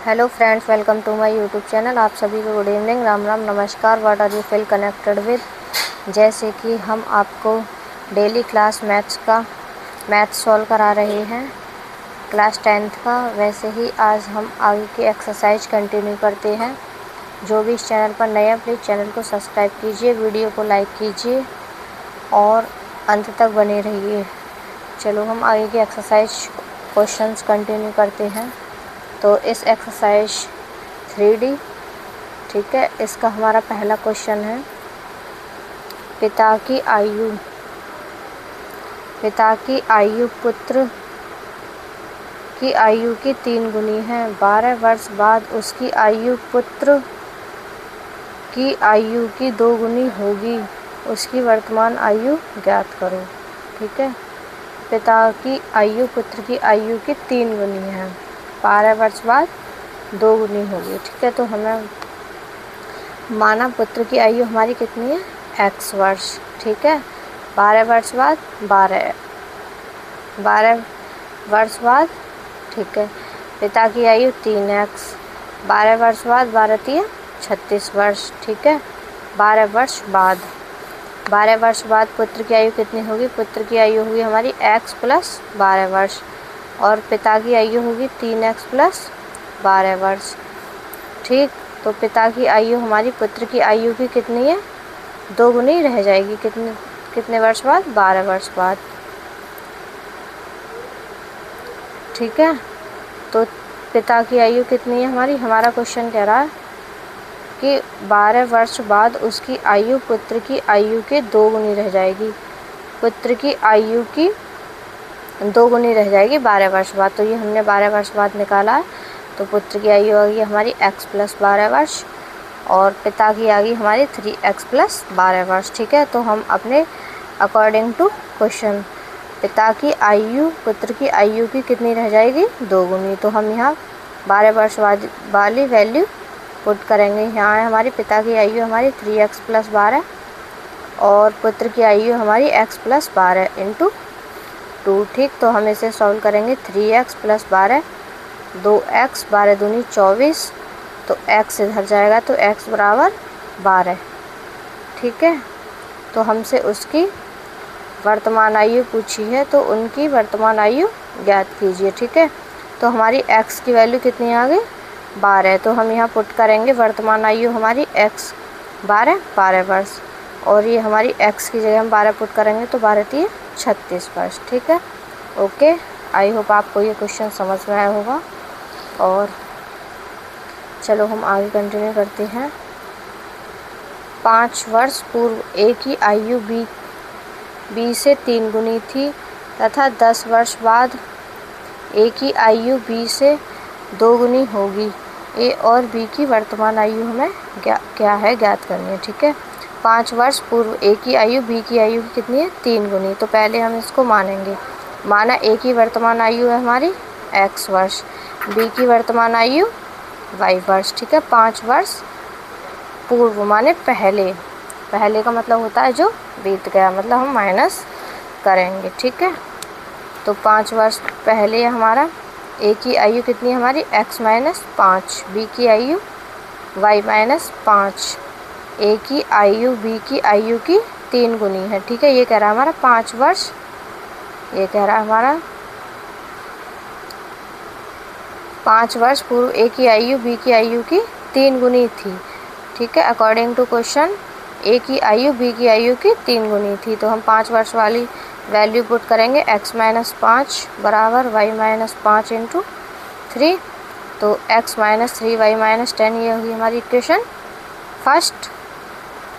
Hello friends, welcome to my YouTube channel. आप सभी को गुड इवनिंग, राम राम, नमस्कार। What are you feel connected with. जैसे कि हम आपको डेली क्लास मैथ्स सॉल्व करा रहे हैं क्लास 10th का, वैसे ही आज हम आगे की एक्सरसाइज कंटिन्यू करते हैं। जो भी इस चैनल पर नया, प्लीज़ चैनल को सब्सक्राइब कीजिए, वीडियो को लाइक कीजिए और अंत तक बने रहिए। चलो हम आगे की एक्सरसाइज क्वेश्चंस कंटिन्यू करते हैं। तो इस एक्सरसाइज 3D, ठीक है, इसका हमारा पहला क्वेश्चन है, पिता की आयु पुत्र की आयु की 3 गुनी है। 12 वर्ष बाद उसकी आयु पुत्र की आयु की 2 गुनी होगी। उसकी वर्तमान आयु ज्ञात करो। ठीक है, पिता की आयु पुत्र की आयु की 3 गुनी है, 12 वर्ष बाद 2 गुनी होगी। ठीक है, तो हमें माना पुत्र की आयु हमारी कितनी है, x वर्ष। ठीक है, 12 वर्ष बाद 12 वर्ष बाद, ठीक है, पिता की आयु 3x, 12 वर्ष बाद 12 3 36 वर्ष। ठीक है, 12 वर्ष बाद पुत्र की आयु कितनी होगी, पुत्र की आयु होगी हमारी x प्लस 12 वर्ष और पिता की आयु होगी 3x प्लस 12 वर्ष। ठीक, तो पिता की आयु हमारी पुत्र की आयु की कितनी है, 2 गुनी रह जाएगी। कितने वर्ष बाद, 12 वर्ष बाद। ठीक है, तो पिता की आयु कितनी है हमारी, हमारा क्वेश्चन कह रहा है कि 12 वर्ष बाद उसकी आयु पुत्र की आयु के 2 गुनी रह जाएगी। पुत्र की आयु की 2 गुनी रह जाएगी 12 वर्ष बाद। तो ये हमने 12 वर्ष बाद निकाला है, तो पुत्र की आयु आ गई हमारी x प्लस 12 वर्ष और पिता की आ गई हमारी 3x प्लस 12 वर्ष। ठीक है, तो हम अपने अकॉर्डिंग टू क्वेश्चन पिता की आयु पुत्र की आयु की कितनी रह जाएगी, 2 गुनी। तो हम यहाँ 12 वर्ष वाली वैल्यू पुट करेंगे। यहाँ है हमारी पिता की आयु हमारी 3x प्लस 12 और पुत्र की आयु हमारी x प्लस 12 इंटू 2। ठीक, तो हम इसे सॉल्व करेंगे। 3x प्लस 12, 2x, 12 दूनी 24, तो x इधर जाएगा तो x बराबर 12। ठीक है, तो हमसे उसकी वर्तमान आयु पूछी है, तो उनकी वर्तमान आयु ज्ञात कीजिए। ठीक है, तो हमारी x की वैल्यू कितनी आ गई, 12, तो हम यहाँ पुट करेंगे वर्तमान आयु हमारी x 12 वर्ष और ये हमारी x की जगह हम 12 पुट करेंगे तो 12 3 36 वर्ष। ठीक है, ओके, आई होप आपको ये क्वेश्चन समझ में आया होगा। और चलो हम आगे कंटिन्यू करते हैं। 5 वर्ष पूर्व A की आयु B से 3 गुनी थी तथा 10 वर्ष बाद A की आयु B से 2 गुनी होगी। A और B की वर्तमान आयु हमें क्या है, ज्ञात करनी है। ठीक है, 5 वर्ष पूर्व A की आयु B की आयु की कितनी है, 3 गुनी। तो पहले हम इसको मानेंगे। माना A की वर्तमान आयु है हमारी x वर्ष, B की वर्तमान आयु y वर्ष। ठीक है, 5 वर्ष पूर्व माने पहले का मतलब होता है जो बीत गया, मतलब हम माइनस करेंगे। ठीक है, तो 5 वर्ष पहले हमारा A की आयु कितनी है हमारी x माइनस 5, B की आयु y माइनस 5, A की आयु B की आयु की 3 गुनी है। ठीक है, ये कह रहा है हमारा 5 वर्ष, ये कह रहा है हमारा 5 वर्ष पूर्व A की आयु B की आयु की 3 गुनी थी। ठीक है, अकॉर्डिंग टू क्वेश्चन A की आयु B की आयु की 3 गुनी थी। तो हम 5 वर्ष वाली वैल्यू पुट करेंगे, x माइनस 5 बराबर y माइनस 5 इंटू 3, तो x माइनस 3 y माइनस 10, ये होगी हमारी इक्वेशन फर्स्ट।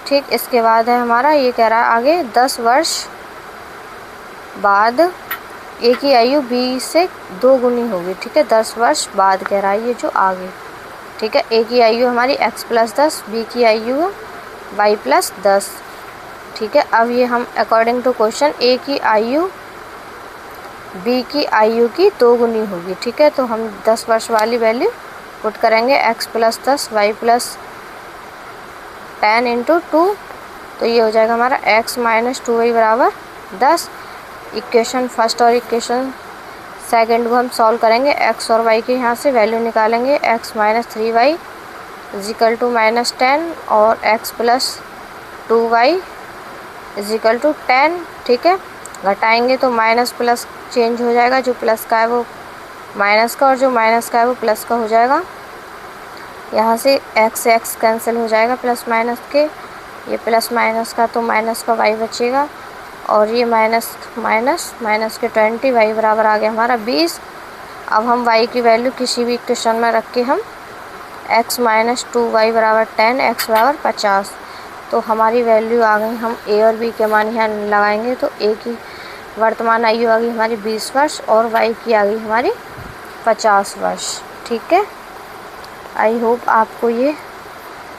ठीक, इसके बाद है हमारा, ये कह रहा है आगे 10 वर्ष बाद A की आयु B से 2 गुनी होगी। ठीक है, 10 वर्ष बाद कह रहा है ये जो आगे। ठीक है, A की आयु हमारी x प्लस 10, B की आयु y प्लस 10। ठीक है, अब ये हम अकॉर्डिंग टू क्वेश्चन A की आयु B की आयु की 2 गुनी होगी। ठीक है, तो हम 10 वर्ष वाली वैल्यू पुट करेंगे, x plus 10 y plus 10 into 2, तो ये हो जाएगा हमारा x माइनस 2y बराबर 10। इक्वेशन फर्स्ट और इक्वेशन सेकंड को हम सॉल्व करेंगे, एक्स और वाई के यहाँ से वैल्यू निकालेंगे। X minus 3y is equal to -10 और x plus 2y is equal to 10। ठीक है, घटाएंगे तो माइनस प्लस चेंज हो जाएगा, जो प्लस का है वो माइनस का और जो माइनस का है वो प्लस का हो जाएगा। यहाँ से x से x कैंसिल हो जाएगा प्लस माइनस के, ये प्लस माइनस का तो माइनस का y बचेगा और ये माइनस माइनस माइनस के 20, y बराबर आ गया हमारा 20। अब हम y की वैल्यू किसी भी इक्वेशन में रख के हम x माइनस 2y बराबर 10, x बराबर 50, तो हमारी वैल्यू आ गई। हम a और b के मान यहाँ लगाएंगे तो a की वर्तमान आयु आ गई हमारी 20 वर्ष और y की आ गई हमारी 50 वर्ष। ठीक है, आई होप आपको ये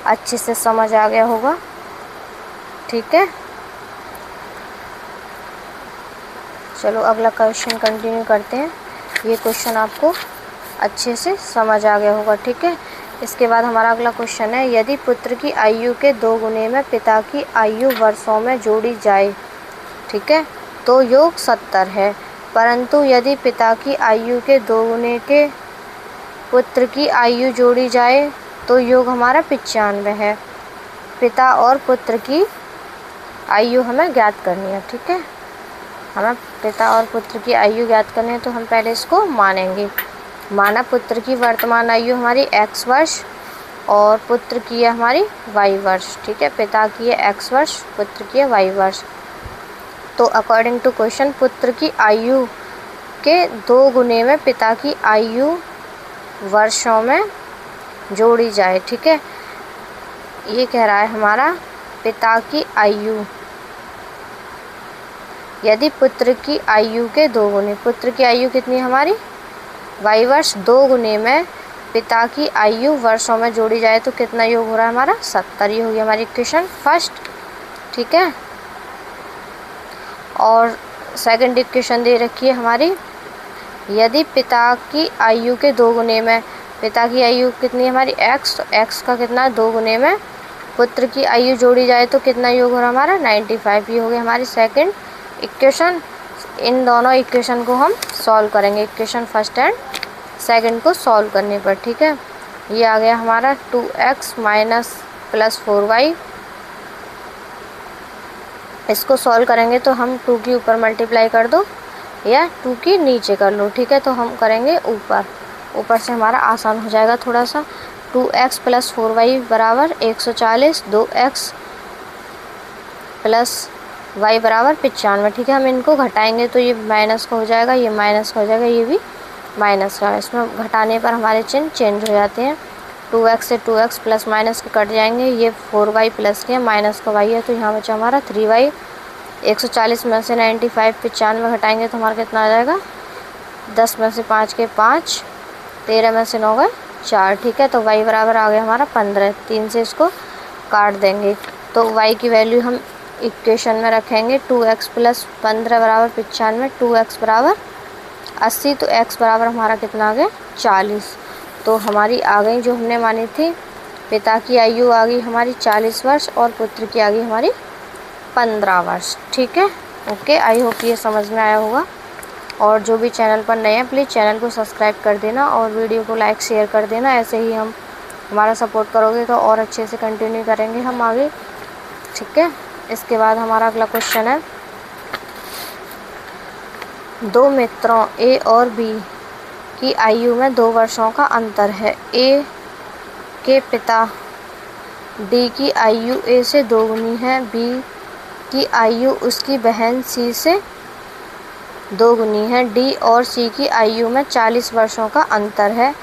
अच्छे से समझ आ गया होगा। ठीक है, चलो अगला क्वेश्चन कंटिन्यू करते हैं। ये क्वेश्चन आपको अच्छे से समझ आ गया होगा। ठीक है, इसके बाद हमारा अगला क्वेश्चन है, यदि पुत्र की आयु के 2 गुने में पिता की आयु वर्षों में जोड़ी जाए, ठीक है, तो योग 70 है, परंतु यदि पिता की आयु के 2 गुने के पुत्र की आयु जोड़ी जाए तो योग हमारा 95 है। पिता और पुत्र की आयु हमें ज्ञात करनी है। ठीक है, हमें पिता और पुत्र की आयु ज्ञात करनी है, तो हम पहले इसको मानेंगे। माना पुत्र की वर्तमान आयु हमारी x वर्ष और पुत्र की है हमारी y वर्ष। ठीक है, पिता की है x वर्ष, पुत्र की है y वर्ष। तो अकॉर्डिंग टू क्वेश्चन पुत्र की आयु के 2 गुने में पिता की आयु वर्षों में जोड़ी जाए। ठीक है, ये कह रहा है हमारा पिता की आयु, यदि पुत्र की आयु के 2 गुने, पुत्र की आयु कितनी है हमारी y वर्ष, 2 गुने में पिता की आयु वर्षों में जोड़ी जाए तो कितना योग हो रहा है हमारा 70। ये होगी हमारी इक्वेशन फर्स्ट। ठीक है, और सेकंड इक्वेशन दे रखी है हमारी, यदि पिता की आयु के 2 गुने में, पिता की आयु कितनी है हमारी x, तो x का कितना है 2 गुने में पुत्र की आयु जोड़ी जाए तो कितना योग हो रहा है हमारा 95। ये हो गई हमारी सेकंड इक्वेशन। इन दोनों इक्वेशन को हम सॉल्व करेंगे, इक्वेशन फर्स्ट एंड सेकंड को सॉल्व करने पर। ठीक है, ये आ गया हमारा 2x माइनस प्लस 4y। इसको सॉल्व करेंगे तो हम 2 की ऊपर मल्टीप्लाई कर दो या 2 की नीचे कर लो। ठीक है, तो हम करेंगे ऊपर, ऊपर से हमारा आसान हो जाएगा थोड़ा सा। 2x प्लस 4y बराबर 140, 2x प्लस y बराबर 95। ठीक है, हम इनको घटाएंगे तो ये माइनस का हो जाएगा, ये माइनस का हो जाएगा, ये भी माइनस का। इसमें घटाने पर हमारे चिन्ह चेंज हो जाते हैं। 2x से 2x प्लस माइनस के कट जाएंगे, ये 4y प्लस के माइनस का y है, तो यहाँ बचा हमारा 3y। 140 में से 95 95 घटाएंगे तो हमारा कितना आ जाएगा, 10 में से 5 के 5, 13 में से 9 गए 4। ठीक है, तो y बराबर आ गया हमारा 15। 3 से इसको काट देंगे तो y की वैल्यू हम इक्वेशन में रखेंगे 2x प्लस 15 बराबर 95, 2x बराबर 80, तो x बराबर हमारा कितना आ गया 40। तो हमारी आ गई जो हमने मानी थी, पिता की आयु आ गई हमारी 40 वर्ष और पुत्र की आ गई हमारी 15 वर्ष। ठीक है, ओके, आई होप ये समझ में आया होगा। और जो भी चैनल पर नए हैं प्लीज़ चैनल को सब्सक्राइब कर देना और वीडियो को लाइक शेयर कर देना। ऐसे ही हम हमारा सपोर्ट करोगे तो और अच्छे से कंटिन्यू करेंगे हम आगे। ठीक है, इसके बाद हमारा अगला क्वेश्चन है, 2 मित्रों A और B की आयु में 2 वर्षों का अंतर है। A के पिता D की आयु A से 2 गुनी है, B की आयु उसकी बहन C से 2 गुनी है, D और C की आयु में 40 वर्षों का अंतर है।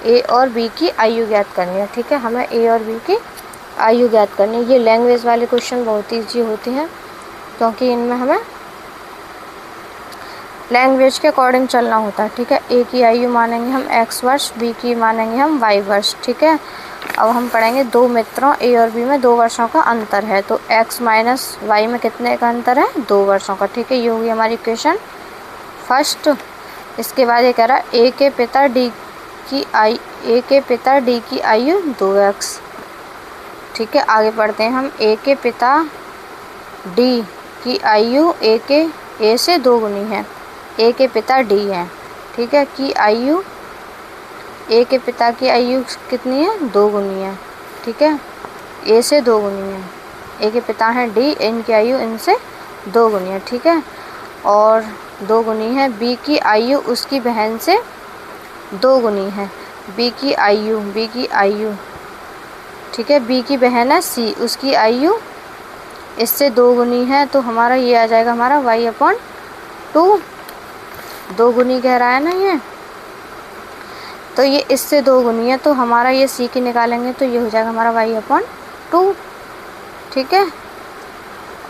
A और B की आयु ज्ञात करनी है। ठीक है, हमें A और B की आयु ज्ञात करनी है। ये लैंग्वेज वाले क्वेश्चन बहुत ईजी होते हैं क्योंकि इनमें हमें लैंग्वेज के अकॉर्डिंग चलना होता है। ठीक है, A की आयु मानेंगे हम x वर्ष, B की मानेंगे हम y वर्ष। ठीक है, अब हम पढ़ेंगे 2 मित्रों A और B में 2 वर्षों का अंतर है, तो x माइनस y में कितने का अंतर है 2 वर्षों का। ठीक है, ये होगी हमारी इक्वेशन फर्स्ट। इसके बाद ये कह रहा है A के पिता D की आयु 2x। ठीक है, आगे पढ़ते हैं हम, A के पिता D की आयु A से 2 गुनी है। ए के पिता डी हैं, ठीक है, की आयु, ए के पिता की आयु कितनी है, 2 गुनी है, ठीक है, ए से 2 गुनी है। ए के पिता हैं डी, इनकी आयु इनसे 2 गुनी है, ठीक है, और 2 गुनी है। बी की आयु उसकी बहन से 2 गुनी है। बी की आयु, ठीक है, बी की बहन है सी, उसकी आयु इससे 2 गुनी है, तो हमारा ये आ जाएगा हमारा y/2, 2 गुनी कह रहा है ना ये, तो ये इससे 2 गुनी है, तो हमारा ये सी की निकालेंगे तो ये हो जाएगा हमारा y/2, ठीक है।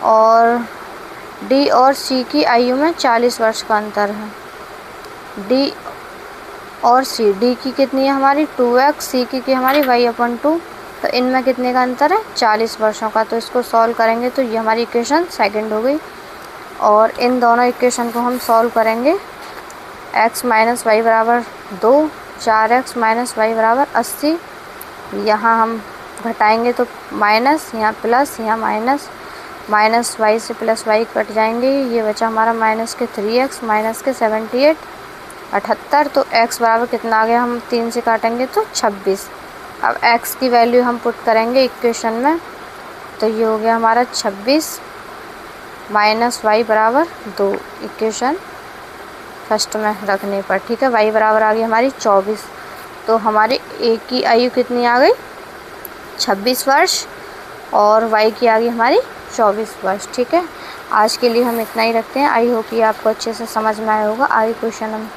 और डी और सी की आयु में 40 वर्ष का अंतर है। डी और सी, डी की कितनी है हमारी 2x, सी की हमारी y/2, तो इनमें कितने का अंतर है, 40 वर्षों का। तो इसको सॉल्व करेंगे तो ये हमारी इक्वेशन सेकंड हो गई, और इन दोनों इक्वेशन को हम सॉल्व करेंगे। x - y = 2, 4x - y = 80, यहाँ हम घटाएंगे तो माइनस, यहाँ प्लस, यहाँ माइनस, माइनस y से प्लस y कट जाएंगे, ये बचा हमारा माइनस के 3x, माइनस के 78, 78, तो x बराबर कितना आ गया, हम 3 से काटेंगे तो 26। अब x की वैल्यू हम पुट करेंगे इक्वेशन में, तो ये हो गया हमारा 26 माइनस y = 2, इक्वेशन फर्स्ट में रखने पर, ठीक है। y बराबर आ गई हमारी 24, तो हमारी a की आयु कितनी आ गई, 26 वर्ष, और y की आ गई हमारी 24 वर्ष, ठीक है। आज के लिए हम इतना ही रखते हैं। आई होप कि आपको अच्छे से समझ में आया होगा। आगे क्वेश्चन हम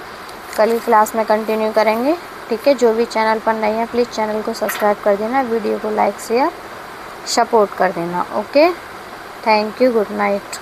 कल की क्लास में कंटिन्यू करेंगे, ठीक है। जो भी चैनल पर नए हैं प्लीज़ चैनल को सब्सक्राइब कर देना, वीडियो को लाइक शेयर सपोर्ट कर देना। Okay, thank you, good night.